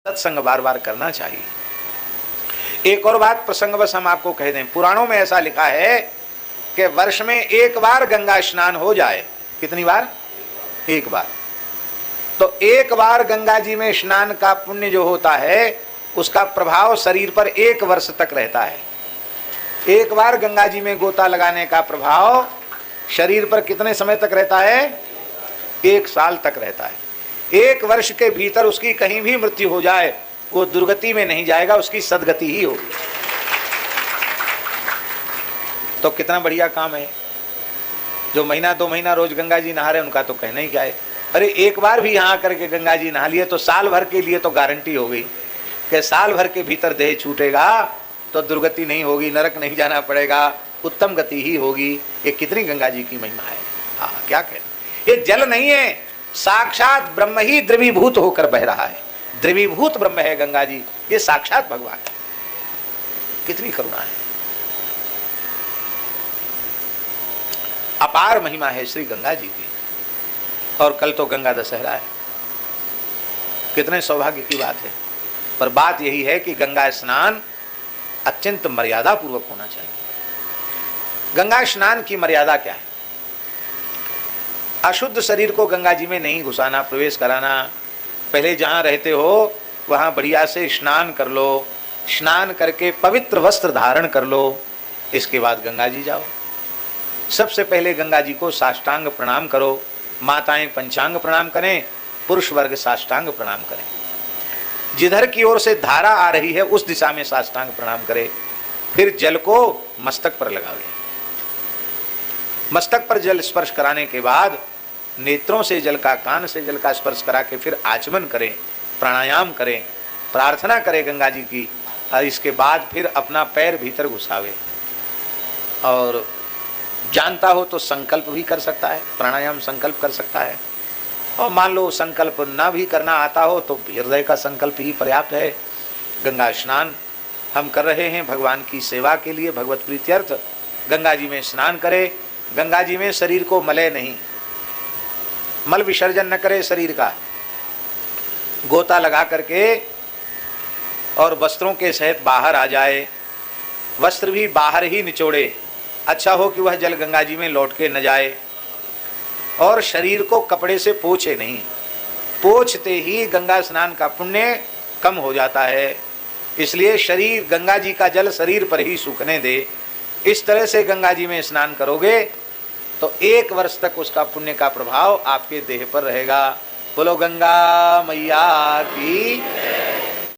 सत्संग बार बार करना चाहिए। एक और बात प्रसंगवश हम आपको कह दें, पुराणों में ऐसा लिखा है कि वर्ष में एक बार गंगा स्नान हो जाए। कितनी बार? एक बार। तो एक बार गंगा जी में स्नान का पुण्य जो होता है उसका प्रभाव शरीर पर 1 वर्ष तक रहता है। एक बार गंगा जी में गोता लगाने का प्रभाव शरीर पर कितने समय तक रहता है? 1 साल तक रहता है। 1 वर्ष के भीतर उसकी कहीं भी मृत्यु हो जाए वो दुर्गति में नहीं जाएगा, उसकी सदगति ही होगी। तो कितना बढ़िया काम है। जो महीना 2 महीना रोज गंगा जी नहा रहे उनका तो कहना ही क्या है। अरे एक बार भी यहाँ करके गंगा जी नहा लिए तो साल भर के लिए तो गारंटी हो गई कि साल भर के भीतर देह छूटेगा तो दुर्गति नहीं होगी, नरक नहीं जाना पड़ेगा, उत्तम गति ही होगी। ये कितनी गंगा जी की महिमा है। हाँ, क्या कहना, ये जल नहीं है, साक्षात ब्रह्म ही द्रवीभूत होकर बह रहा है। द्रवीभूत ब्रह्म है गंगा जी, ये साक्षात भगवान है। कितनी करुणा है, अपार महिमा है श्री गंगा जी की। और कल तो गंगा दशहरा है, कितने सौभाग्य की बात है। पर बात यही है कि गंगा स्नान अत्यंत मर्यादा पूर्वक होना चाहिए। गंगा स्नान की मर्यादा क्या है? अशुद्ध शरीर को गंगा जी में नहीं घुसाना, प्रवेश कराना। पहले जहां रहते हो वहां बढ़िया से स्नान कर लो, स्नान करके पवित्र वस्त्र धारण कर लो, इसके बाद गंगा जी जाओ। सबसे पहले गंगा जी को साष्टांग प्रणाम करो। माताएं पंचांग प्रणाम करें, पुरुष वर्ग साष्टांग प्रणाम करें। जिधर की ओर से धारा आ रही है उस दिशा में साष्टांग प्रणाम करें। फिर जल को मस्तक पर लगावे। मस्तक पर जल स्पर्श कराने के बाद नेत्रों से जल का, कान से जल का स्पर्श करा के फिर आचमन करें, प्राणायाम करें, प्रार्थना करें गंगा जी की। और इसके बाद फिर अपना पैर भीतर घुसावे। और जानता हो तो संकल्प भी कर सकता है, प्राणायाम संकल्प कर सकता है। और मान लो संकल्प ना भी करना आता हो तो हृदय का संकल्प ही पर्याप्त है। गंगा स्नान हम कर रहे हैं भगवान की सेवा के लिए, भगवत प्रीत्यर्थ। गंगा जी में स्नान करें। गंगा जी में शरीर को मले नहीं, मल विसर्जन न करे शरीर का। गोता लगा करके और वस्त्रों के सहित बाहर आ जाए। वस्त्र भी बाहर ही निचोड़े, अच्छा हो कि वह जल गंगा जी में लौट के न जाए। और शरीर को कपड़े से पोंछे नहीं, पोंछते ही गंगा स्नान का पुण्य कम हो जाता है। इसलिए शरीर, गंगा जी का जल शरीर पर ही सूखने दे। इस तरह से गंगा जी में स्नान करोगे तो 1 वर्ष तक उसका पुण्य का प्रभाव आपके देह पर रहेगा। बोलो गंगा मैया की।